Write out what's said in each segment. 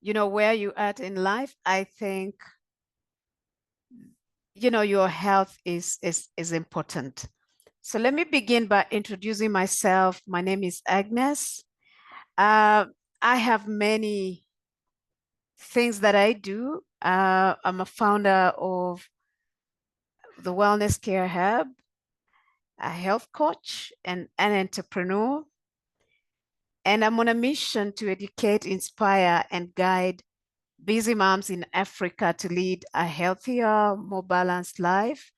where you at in life, I think, your health is important. So let me begin by introducing myself. My name is Agnes. Uh, I have many things that I do. I'm a founder of the Wellness Care Hub, a health coach, and an entrepreneur. And I'm on a mission to educate, inspire, and guide busy moms in Africa to lead a healthier, more balanced life,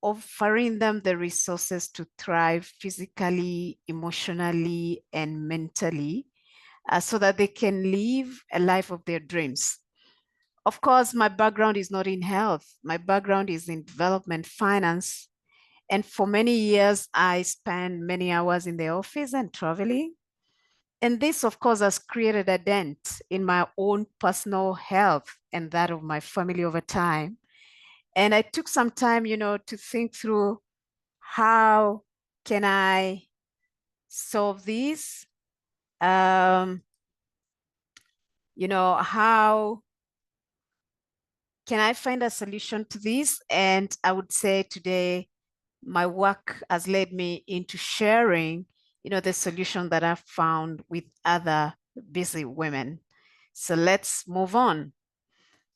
offering them the resources to thrive physically, emotionally, and mentally, so that they can live a life of their dreams. Of course, my background is not in health. My background is in development finance. And for many years, I spent many hours in the office and traveling. And this, of course, has created a dent in my own personal health and that of my family over time. And I took some time, to think through how can I solve this? Um, how can I find a solution to this? And I would say today, my work has led me into sharing, the solution that I've found with other busy women. So let's move on.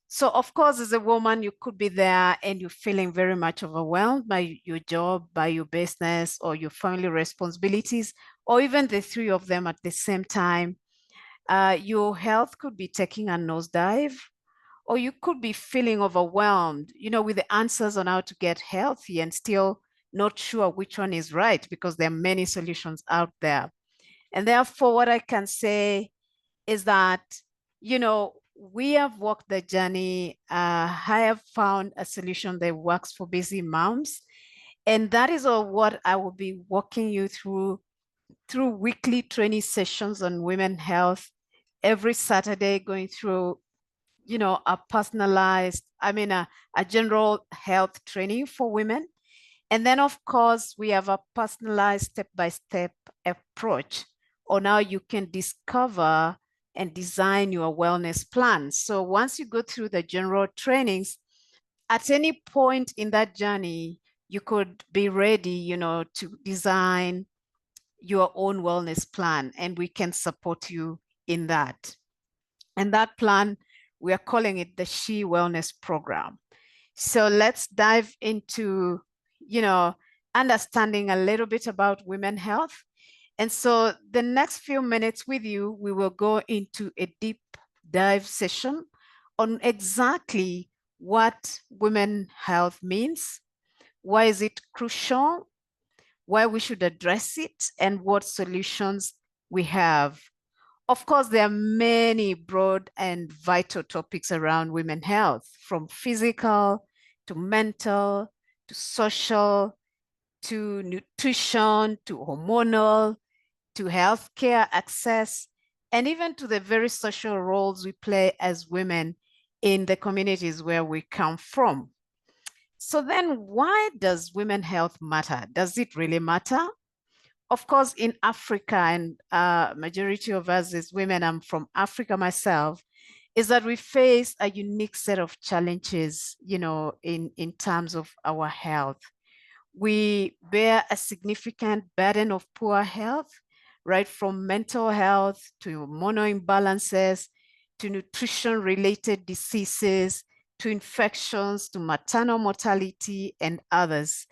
So, of course, as a woman, you could be there and you're feeling very much overwhelmed by your job, by your business, or your family responsibilities, or even the three of them at the same time. Your health could be taking a nosedive, or you could be feeling overwhelmed, with the answers on how to get healthy and still not sure which one is right because there are many solutions out there. And therefore, what I can say is that, we have walked the journey. I have found a solution that works for busy moms. And that is what I will be walking you through weekly training sessions on women health every Saturday, going through, a personalized, a general health training for women. And then, of course, we have a personalized step-by-step approach on how you can discover and design your wellness plan. So once you go through the general trainings, at any point in that journey, you could be ready, to design your own wellness plan, and we can support you in that. And that plan, we are calling it the She Wellness Program. So let's dive into, understanding a little bit about women health. And so the next few minutes with you, we will go into a deep dive session on exactly what women health means, why is it crucial, why we should address it, and what solutions we have. Of course, there are many broad and vital topics around women's health, from physical to mental to social to nutrition to hormonal to healthcare access, and even to the very social roles we play as women in the communities where we come from. So then why does women's health matter? Does it really matter? Of course, in Africa, and majority of us as women, I'm from Africa myself, is that we face a unique set of challenges, in terms of our health. We bear a significant burden of poor health, right from mental health to hormonal imbalances, to nutrition-related diseases, to infections, to maternal mortality, and others.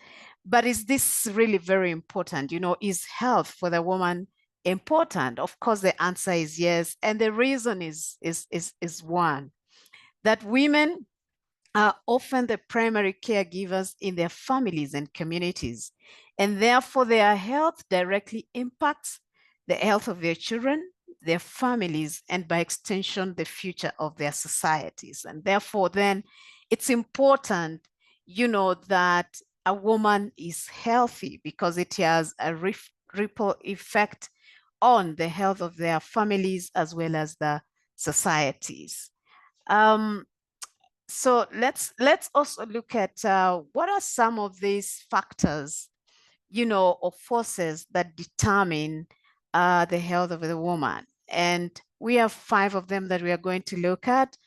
But is this really very important? Is health for the woman important? Of course, the answer is yes. And the reason is one, that women are often the primary caregivers in their families and communities, and therefore their health directly impacts the health of their children, their families, and by extension, the future of their societies. And therefore, then it's important, that a woman is healthy because it has a ripple effect on the health of their families as well as the societies. Um, so let's also look at what are some of these factors, or forces that determine the health of the woman. And we have 5 of them that we are going to look at.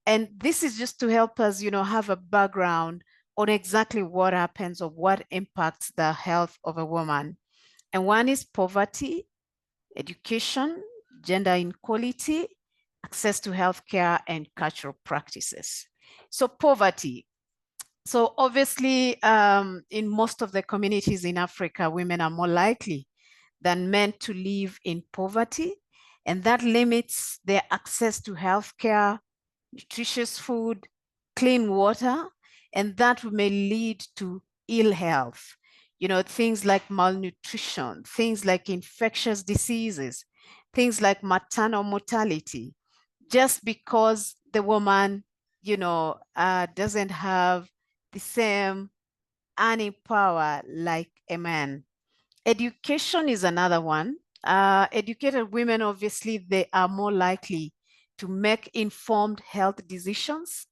And this is just to help us, have a background on exactly what happens or what impacts the health of a woman. And one is poverty, education, gender inequality, access to healthcare, and cultural practices. So poverty. So obviously, in most of the communities in Africa, women are more likely than men to live in poverty, and that limits their access to healthcare, nutritious food, clean water, and that may lead to ill health. Things like malnutrition, things like infectious diseases, things like maternal mortality, just because the woman, doesn't have the same earning power like a man. Education is another one. Educated women, obviously, they are more likely to make informed health decisions,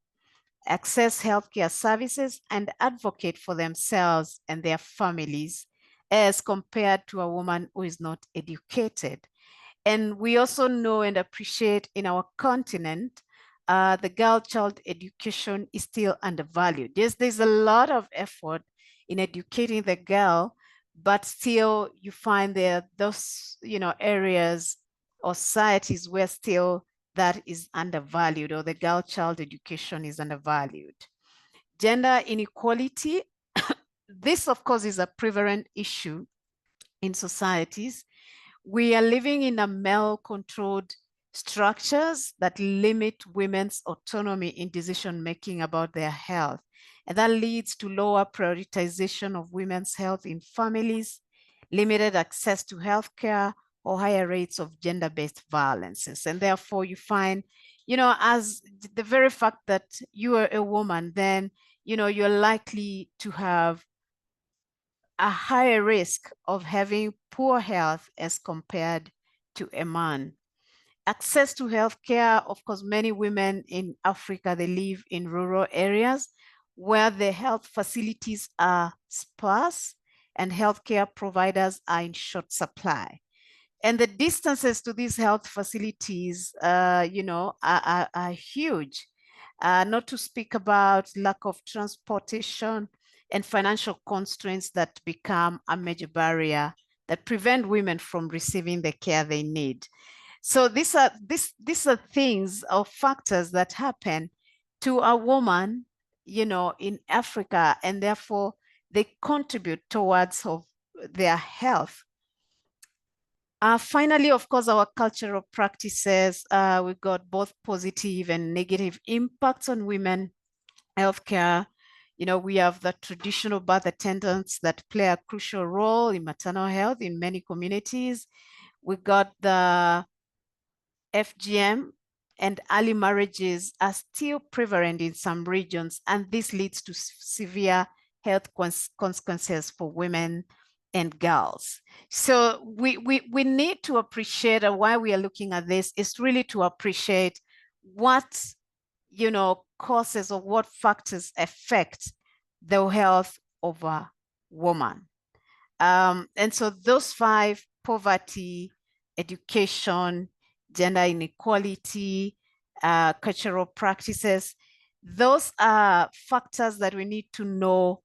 access healthcare services, and advocate for themselves and their families as compared to a woman who is not educated. And we also know and appreciate in our continent, the girl-child education is still undervalued. There's a lot of effort in educating the girl, but still you find there those, areas or societies where still that is undervalued, or the girl-child education is undervalued. Gender inequality, this of course is a prevalent issue in societies. We are living in a male-controlled structures that limit women's autonomy in decision-making about their health. And that leads to lower prioritization of women's health in families, limited access to healthcare, or higher rates of gender-based violences. And therefore you find, as the very fact that you are a woman, then, you're likely to have a higher risk of having poor health as compared to a man. Access to healthcare, of course, many women in Africa, they live in rural areas where the health facilities are sparse and healthcare providers are in short supply. And the distances to these health facilities, are huge. Not to speak about lack of transportation and financial constraints that become a major barrier that prevent women from receiving the care they need. So these are things or factors that happen to a woman, in Africa, and therefore they contribute towards of their health. Finally, of course, our cultural practices, we've got both positive and negative impacts on women healthcare. We have the traditional birth attendants that play a crucial role in maternal health in many communities. We got the FGM, and early marriages are still prevalent in some regions, and this leads to severe health consequences for women and girls. So we need to appreciate, and why we are looking at this is really to appreciate what, causes or what factors affect the health of a woman. And so those 5: poverty, education, gender inequality, cultural practices, those are factors that we need to know,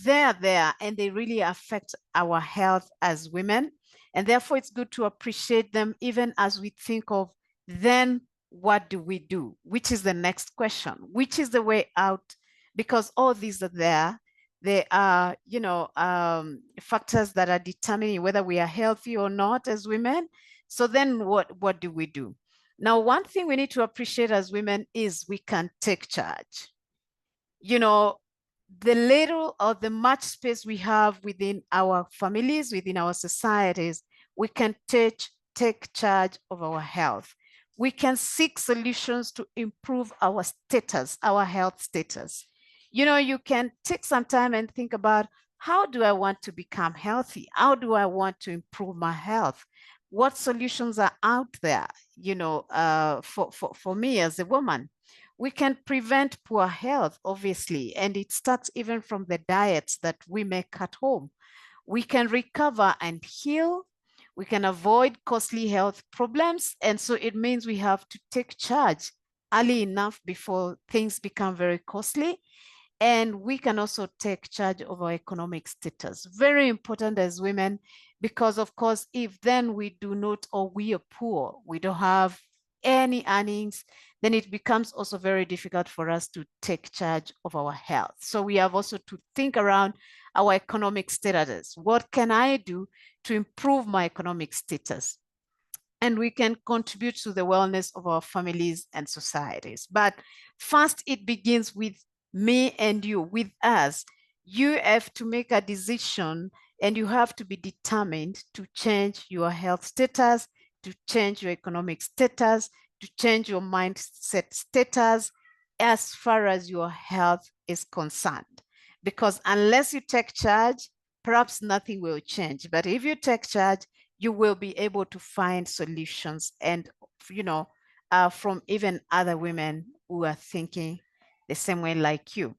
they're there and they really affect our health as women. And therefore it's good to appreciate them even as we think of, then what do we do? Which is the next question? Which is the way out? Because all these are there. They are, factors that are determining whether we are healthy or not as women. So then what do we do? Now, one thing we need to appreciate as women is we can take charge. The little or the much space we have within our families, within our societies, we can take charge of our health. We can seek solutions to improve our status, our health status. You can take some time and think about, how do I want to become healthy? How do I want to improve my health? What solutions are out there, for me as a woman? We can prevent poor health, obviously, and it starts even from the diets that we make at home. We can recover and heal. We can avoid costly health problems. And so it means we have to take charge early enough before things become very costly. And we can also take charge of our economic status. Very important as women, because of course, if then we do not, or we are poor, we don't have any earnings, then it becomes also very difficult for us to take charge of our health. So we have also to think around our economic status. What can I do to improve my economic status? And we can contribute to the wellness of our families and societies. But first, it begins with me and you, with us. You have to make a decision and you have to be determined to change your health status, to change your economic status, to change your mindset status as far as your health is concerned. Because unless you take charge, perhaps nothing will change. But if you take charge, you will be able to find solutions and, from even other women who are thinking the same way like you.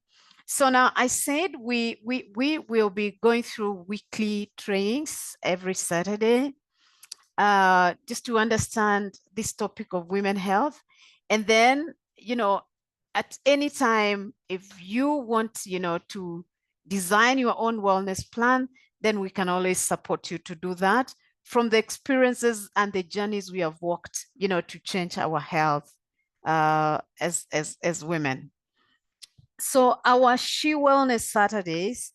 So now I said we will be going through weekly trainings every Saturday, just to understand this topic of women health. And then, at any time, if you want, to design your own wellness plan, then we can always support you to do that from the experiences and the journeys we have walked, to change our health as women. So our She Wellness Saturdays,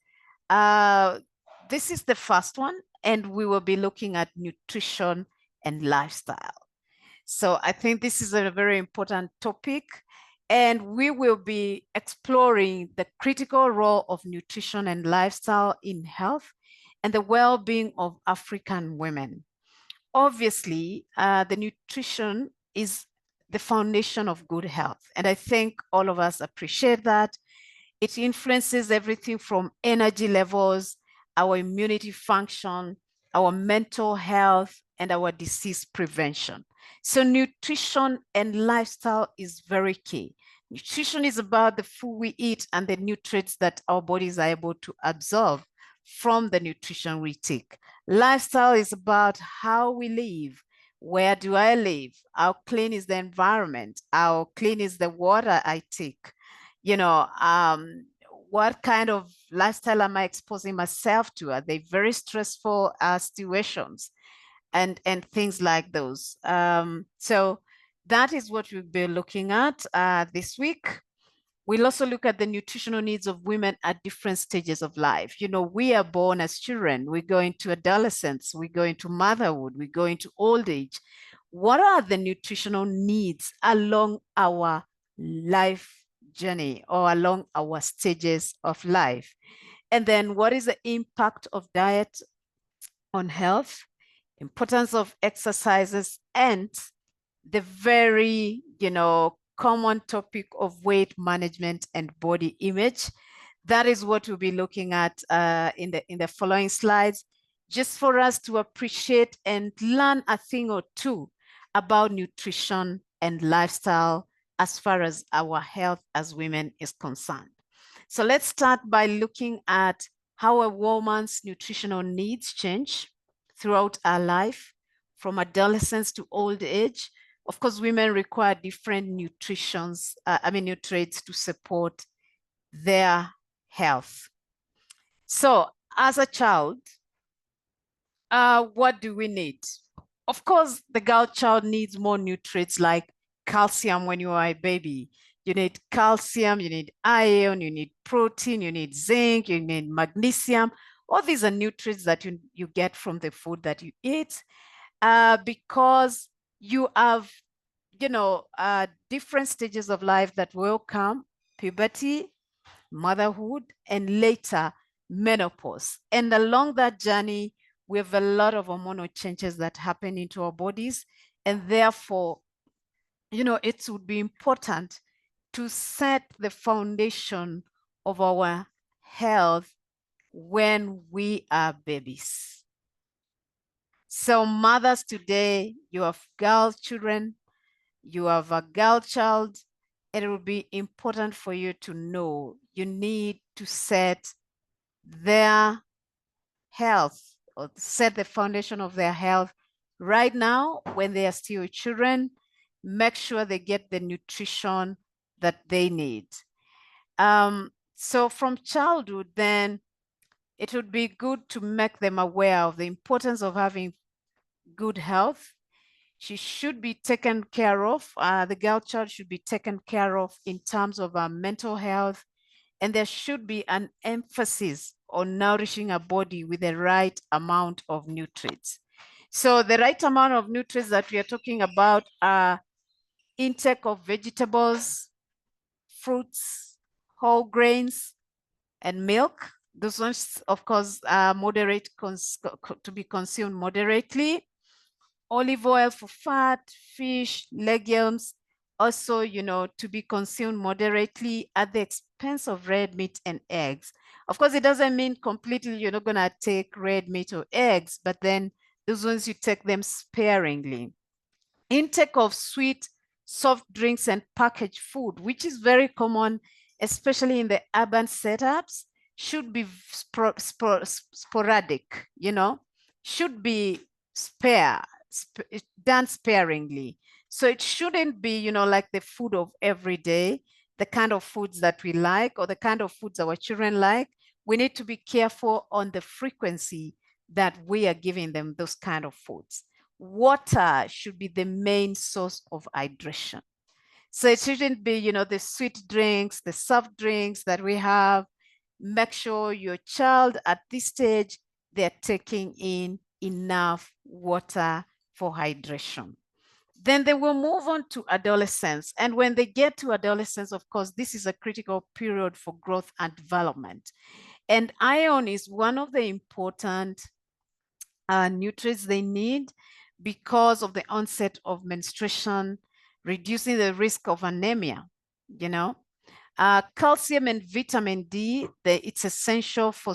this is the first one, and we will be looking at nutrition and lifestyle. So I think this is a very important topic, and we will be exploring the critical role of nutrition and lifestyle in health and the well-being of African women. Obviously, the nutrition is the foundation of good health, and I think all of us appreciate that. It influences everything from energy levels, our immunity function, our mental health, and our disease prevention. So nutrition and lifestyle is very key. Nutrition is about the food we eat and the nutrients that our bodies are able to absorb from the nutrition we take. Lifestyle is about how we live. Where do I live? How clean is the environment? How clean is the water I take? What kind of lifestyle am I exposing myself to? Are they very stressful situations and things like those? So that is what we'll be looking at this week. We'll also look at the nutritional needs of women at different stages of life. We are born as children, we go into adolescence, we go into motherhood, we go into old age. What are the nutritional needs along our life journey or along our stages of life? And then what is the impact of diet on health, importance of exercises, and the very, common topic of weight management and body image. That is what we'll be looking at in the following slides, just for us to appreciate and learn a thing or two about nutrition and lifestyle as far as our health as women is concerned. So let's start by looking at how a woman's nutritional needs change throughout our life, from adolescence to old age. Of course, women require different nutrients to support their health. So as a child, what do we need? Of course, the girl child needs more nutrients like calcium when you are a baby. You need calcium, you need iron, you need protein, you need zinc, you need magnesium. All these are nutrients that you get from the food that you eat because you have, different stages of life that will come: puberty, motherhood, and later menopause. And along that journey, we have a lot of hormonal changes that happen into our bodies. And therefore, it would be important to set the foundation of our health when we are babies. So mothers today, you have girl children, you have a girl child, and it will be important for you to know you need to set their health or set the foundation of their health right now when they are still children. Make sure they get the nutrition that they need. So from childhood, then it would be good to make them aware of the importance of having good health. She should be taken care of. The girl child should be taken care of in terms of mental health. And there should be an emphasis on nourishing a body with the right amount of nutrients. So the right amount of nutrients that we are talking about are intake of vegetables, fruits, whole grains, and milk. Those ones, of course, are moderate to be consumed moderately. Olive oil for fat, fish, legumes, also, to be consumed moderately at the expense of red meat and eggs. Of course, it doesn't mean completely you're not going to take red meat or eggs, but then those ones you take them sparingly. Intake of sweet, soft drinks and packaged food, which is very common, especially in the urban setups, should be sporadic, should be done sparingly. So it shouldn't be, like the food of every day, the kind of foods that we like or the kind of foods our children like. We need to be careful on the frequency that we are giving them those kind of foods. Water should be the main source of hydration. So it shouldn't be, the sweet drinks, the soft drinks that we have. Make sure your child at this stage, they're taking in enough water for hydration. Then they will move on to adolescence. And when they get to adolescence, of course, this is a critical period for growth and development. And iron is one of the important nutrients they need because of the onset of menstruation, reducing the risk of anemia, calcium and vitamin D, it's essential for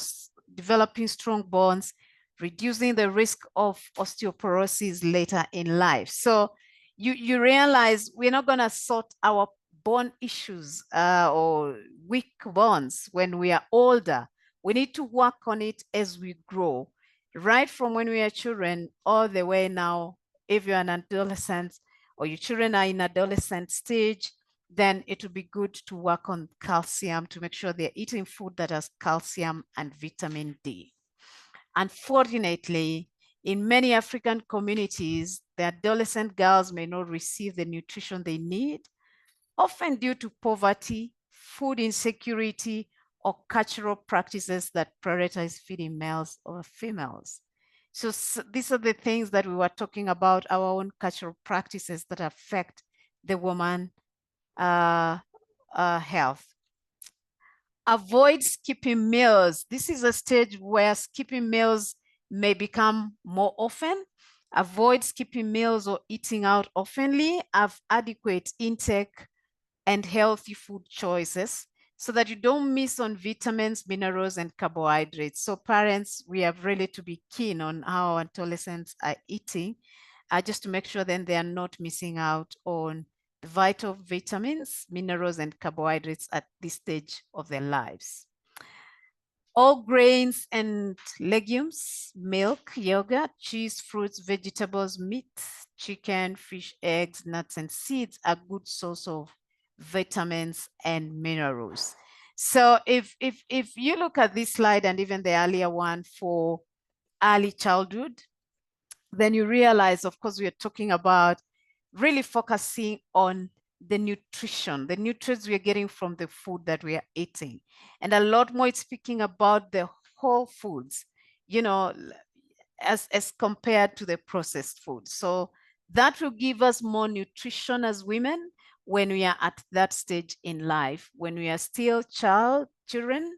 developing strong bones, reducing the risk of osteoporosis later in life. So you realize we're not going to sort our bone issues or weak bones when we are older. We need to work on it as we grow, right from when we are children all the way now. If you're an adolescent or your children are in adolescent stage, then it would be good to work on calcium to make sure they're eating food that has calcium and vitamin D. Unfortunately, in many African communities, the adolescent girls may not receive the nutrition they need, often due to poverty, food insecurity, or cultural practices that prioritize feeding males over females. So these are the things that we were talking about, our own cultural practices that affect the woman health. Avoid skipping meals. This is a stage where skipping meals may become more often. Avoid skipping meals or eating out oftenly. Have adequate intake and healthy food choices so that you don't miss on vitamins, minerals, and carbohydrates. So parents, we have really to be keen on how adolescents are eating, just to make sure then they are not missing out on the vital vitamins, minerals, and carbohydrates at this stage of their lives. All grains and legumes, milk, yogurt, cheese, fruits, vegetables, meat, chicken, fish, eggs, nuts, and seeds are good source of vitamins and minerals. So if you look at this slide and even the earlier one for early childhood, then you realize, of course, we are talking about really focusing on the nutrition, the nutrients we are getting from the food that we are eating. And a lot more it's speaking about the whole foods, as compared to the processed food. So that will give us more nutrition as women when we are at that stage in life, when we are still children,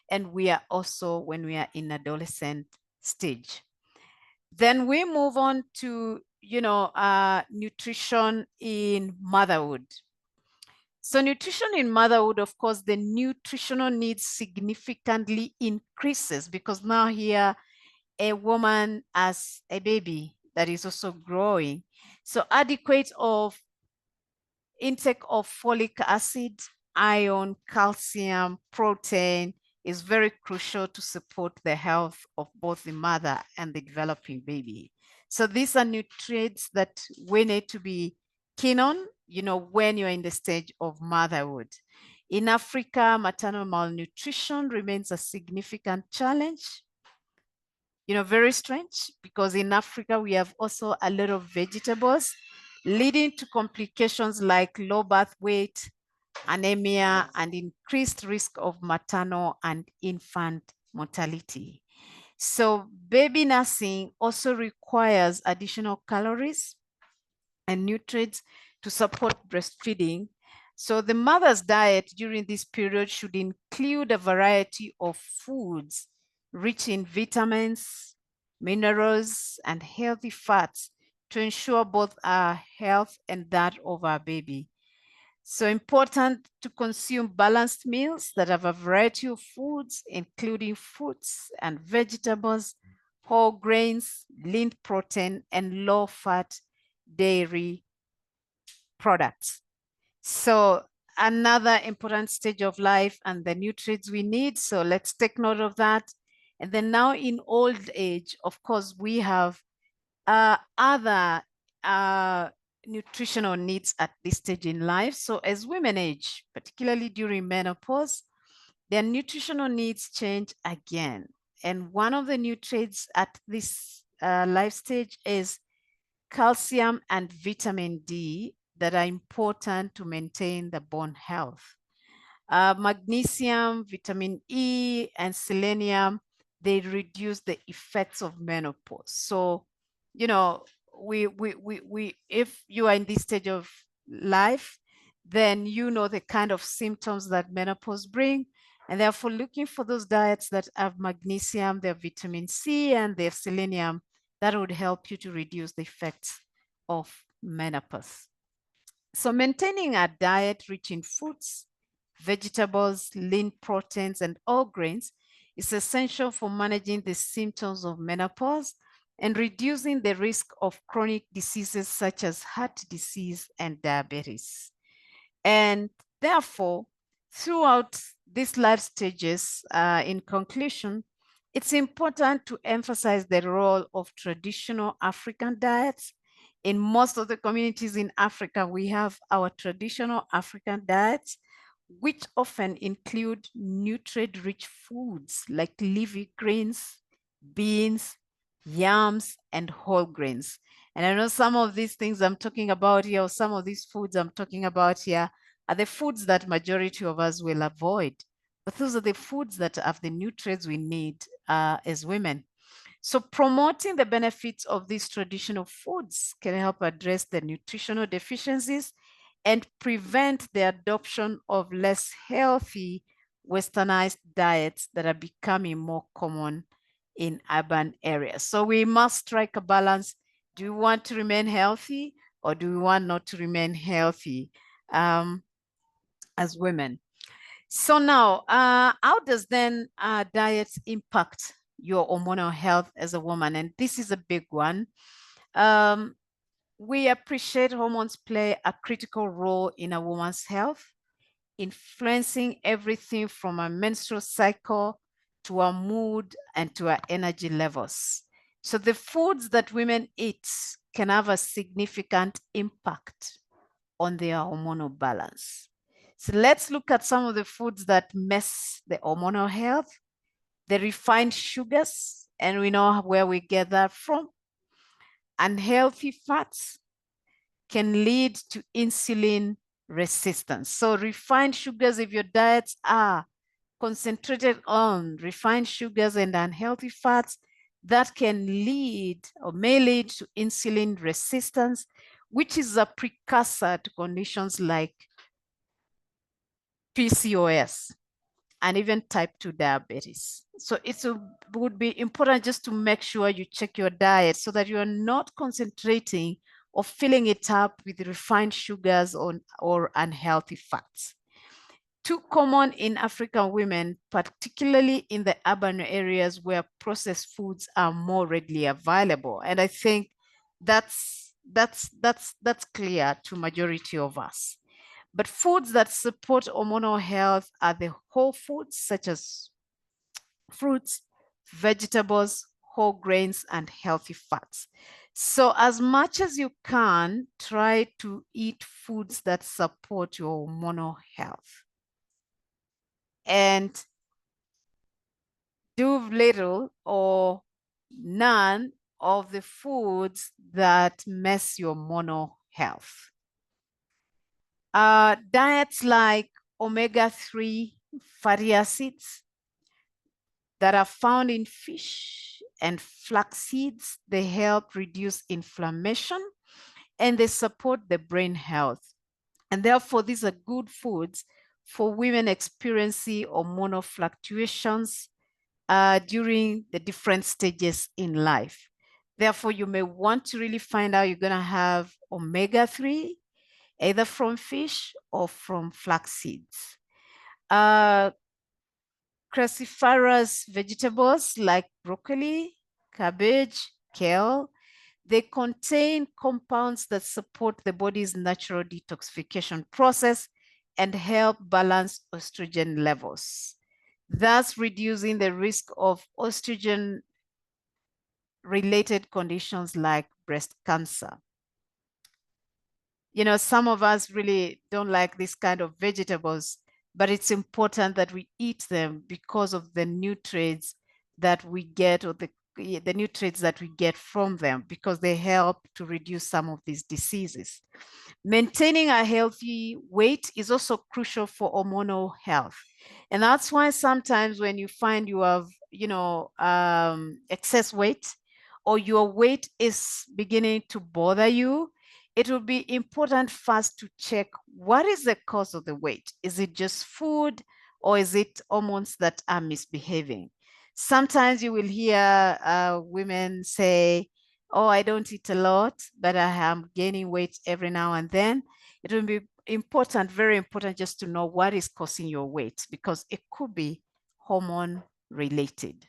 and we are also when we are in adolescent stage. Then we move on to, nutrition in motherhood. So nutrition in motherhood, of course, the nutritional needs significantly increases because now here a woman has a baby that is also growing. So adequate of intake of folic acid, iron, calcium, protein, is very crucial to support the health of both the mother and the developing baby. So these are nutrients that we need to be keen on, when you're in the stage of motherhood. In Africa, maternal malnutrition remains a significant challenge. Very strange, because in Africa, we have also a lot of vegetables, leading to complications like low birth weight, anemia, and increased risk of maternal and infant mortality. So baby nursing also requires additional calories and nutrients to support breastfeeding. So the mother's diet during this period should include a variety of foods rich in vitamins, minerals, and healthy fats to ensure both our health and that of our baby. So important to consume balanced meals that have a variety of foods, including fruits and vegetables, whole grains, lean protein, and low-fat dairy products. So another important stage of life and the nutrients we need. So let's take note of that. And then now in old age, of course, we have other nutritional needs at this stage in life. So as women age, particularly during menopause, their nutritional needs change again. And one of the nutrients at this life stage is calcium and vitamin D that are important to maintain the bone health. Magnesium, vitamin E, and selenium, they reduce the effects of menopause. So, if you are in this stage of life, then the kind of symptoms that menopause bring, and therefore looking for those diets that have magnesium, their vitamin C, and their selenium, that would help you to reduce the effects of menopause. So maintaining a diet rich in fruits, vegetables, lean proteins, and all grains is essential for managing the symptoms of menopause and reducing the risk of chronic diseases such as heart disease and diabetes. And therefore, throughout these life stages, in conclusion, it's important to emphasize the role of traditional African diets. In most of the communities in Africa, we have our traditional African diets, which often include nutrient-rich foods like leafy greens, beans, yams, and whole grains. And I know some of these things I'm talking about here, or some of these foods I'm talking about here, are the foods that majority of us will avoid. But those are the foods that have the nutrients we need as women. So promoting the benefits of these traditional foods can help address the nutritional deficiencies and prevent the adoption of less healthy westernized diets that are becoming more common in urban areas. So we must strike a balance. Do we want to remain healthy, or do we want not to remain healthy as women? So now, how does then diet impact your hormonal health as a woman? And this is a big one. We appreciate hormones play a critical role in a woman's health, influencing everything from a menstrual cycle to our mood and to our energy levels. So the foods that women eat can have a significant impact on their hormonal balance. So let's look at some of the foods that mess the hormonal health. The refined sugars, and we know where we get that from. Unhealthy fats can lead to insulin resistance. So refined sugars, if your diets are concentrated on refined sugars and unhealthy fats, that can lead or may lead to insulin resistance, which is a precursor to conditions like PCOS and even type 2 diabetes. So it would be important just to make sure you check your diet so that you're not concentrating or filling it up with refined sugars or unhealthy fats. Too common in African women, particularly in the urban areas where processed foods are more readily available. And I think that's clear to majority of us. But foods that support hormonal health are the whole foods such as fruits, vegetables, whole grains, and healthy fats. So as much as you can, try to eat foods that support your hormonal health. And do little or none of the foods that mess your hormonal health. Diets like omega-3 fatty acids that are found in fish and flax seeds, they help reduce inflammation and they support the brain health. And therefore, these are good foods for women experiencing hormonal fluctuations during the different stages in life. Therefore, you may want to really find out you're going to have omega-3, either from fish or from flax seeds. Cruciferous vegetables like broccoli, cabbage, kale, they contain compounds that support the body's natural detoxification process and help balance estrogen levels, thus reducing the risk of estrogen-related conditions like breast cancer. You know, some of us really don't like this kind of vegetables, but it's important that we eat them because of the nutrients that we get, or the nutrients that we get from them, because they help to reduce some of these diseases. Maintaining a healthy weight is also crucial for hormonal health. And that's why sometimes when you find you have, excess weight, or your weight is beginning to bother you, it will be important first to check what is the cause of the weight. Is it just food, or is it hormones that are misbehaving? Sometimes you will hear women say, oh, I don't eat a lot, but I am gaining weight every now and then. It will be important, very important, just to know what is causing your weight, because it could be hormone related.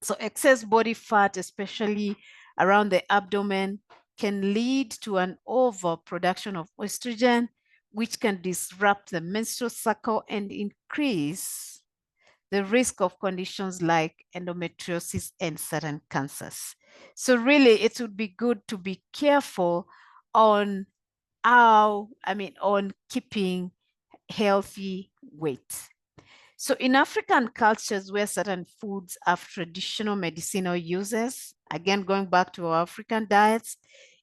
So excess body fat, especially around the abdomen, can lead to an overproduction of estrogen, which can disrupt the menstrual cycle and increase the risk of conditions like endometriosis and certain cancers. So really, it would be good to be careful on on keeping healthy weight. So in African cultures where certain foods have traditional medicinal uses, again, going back to our African diets,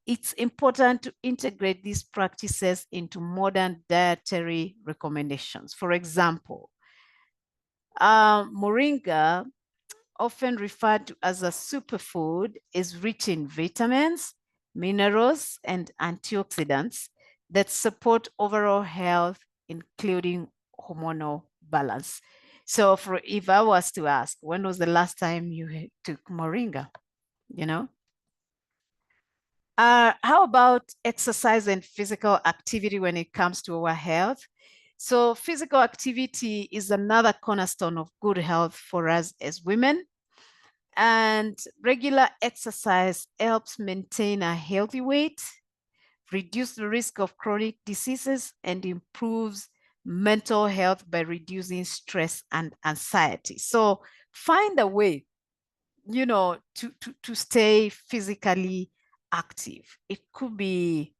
it's important to integrate these practices into modern dietary recommendations. For example, moringa, often referred to as a superfood, is rich in vitamins, minerals, and antioxidants that support overall health, including hormonal balance. So if I was to ask, when was the last time you took moringa? You know? How about exercise and physical activity when it comes to our health? So physical activity is another cornerstone of good health for us as women. And regular exercise helps maintain a healthy weight, reduce the risk of chronic diseases, and improves mental health by reducing stress and anxiety. So find a way, to stay physically active. It could be,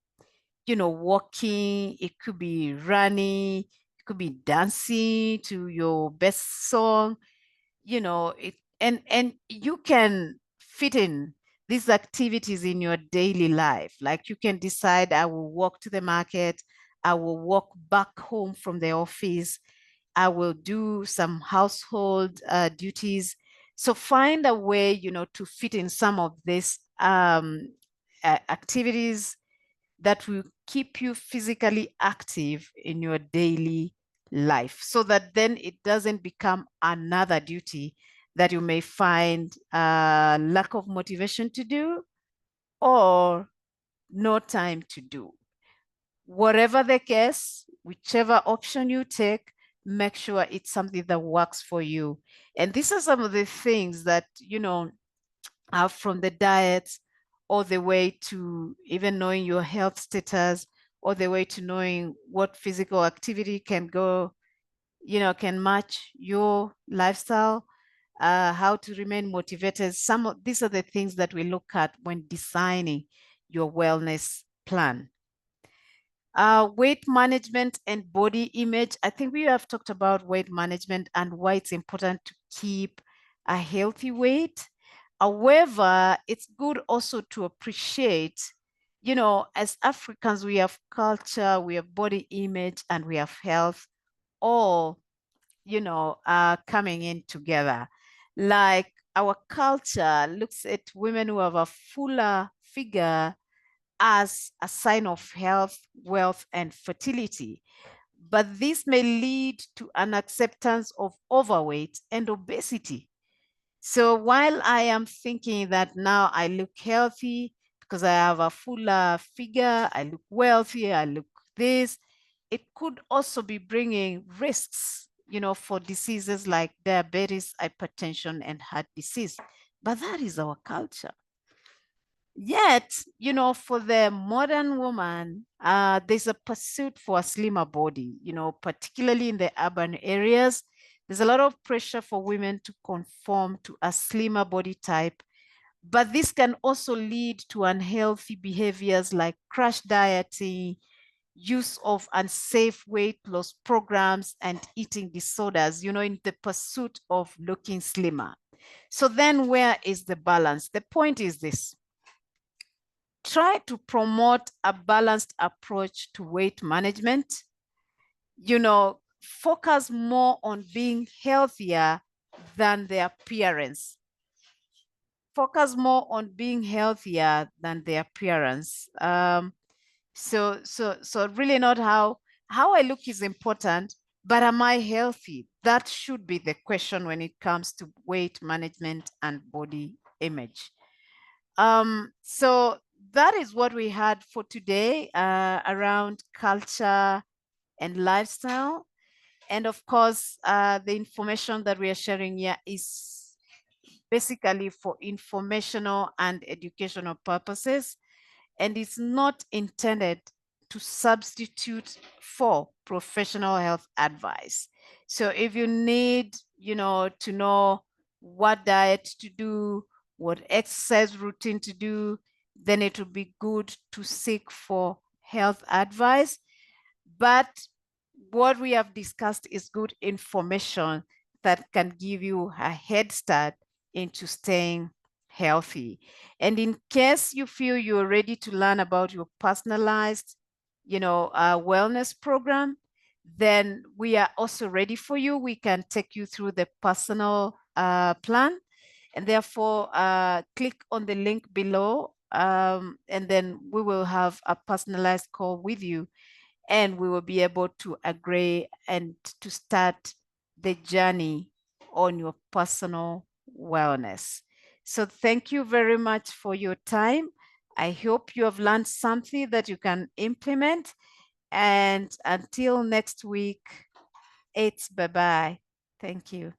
walking, it could be running, it could be dancing to your best song, and you can fit in these activities in your daily life. Like you can decide, I will walk to the market, I will walk back home from the office, I will do some household duties. So find a way, to fit in some of these activities that will keep you physically active in your daily life, so that then it doesn't become another duty that you may find lack of motivation to do or no time to do. Whatever the case, whichever option you take, make sure it's something that works for you. And these are some of the things that, from the diet, all the way to even knowing your health status, all the way to knowing what physical activity can match your lifestyle. how to remain motivated. These are the things that we look at when designing your wellness plan. Weight management and body image. I think we have talked about weight management and why it's important to keep a healthy weight. However, it's good also to appreciate, as Africans, we have culture, we have body image, and we have health, all, coming in together. Like our culture looks at women who have a fuller figure as a sign of health, wealth, and fertility. But this may lead to an acceptance of overweight and obesity. So while I am thinking that now I look healthy because I have a fuller figure, I look wealthy, I look this, it could also be bringing risks, for diseases like diabetes, hypertension, and heart disease. But that is our culture. Yet, for the modern woman, there's a pursuit for a slimmer body, particularly in the urban areas. There's a lot of pressure for women to conform to a slimmer body type, but this can also lead to unhealthy behaviors like crash dieting, use of unsafe weight loss programs, and eating disorders, in the pursuit of looking slimmer. So then where is the balance? The point is this: try to promote a balanced approach to weight management. Focus more on being healthier than the appearance. Focus more on being healthier than the appearance. So really not how I look is important, but am I healthy? That should be the question when it comes to weight management and body image. So that is what we had for today around culture and lifestyle. And of course, the information that we are sharing here is basically for informational and educational purposes, and it's not intended to substitute for professional health advice. So if you need, to know what diet to do, what exercise routine to do, then it would be good to seek for health advice. But what we have discussed is good information that can give you a head start into staying healthy. And in case you feel you're ready to learn about your personalized, wellness program, then we are also ready for you. We can take you through the personal plan. And therefore, click on the link below, and then we will have a personalized call with you, and we will be able to agree and to start the journey on your personal wellness. So thank you very much for your time. I hope you have learned something that you can implement. And until next week, it's bye-bye. Thank you.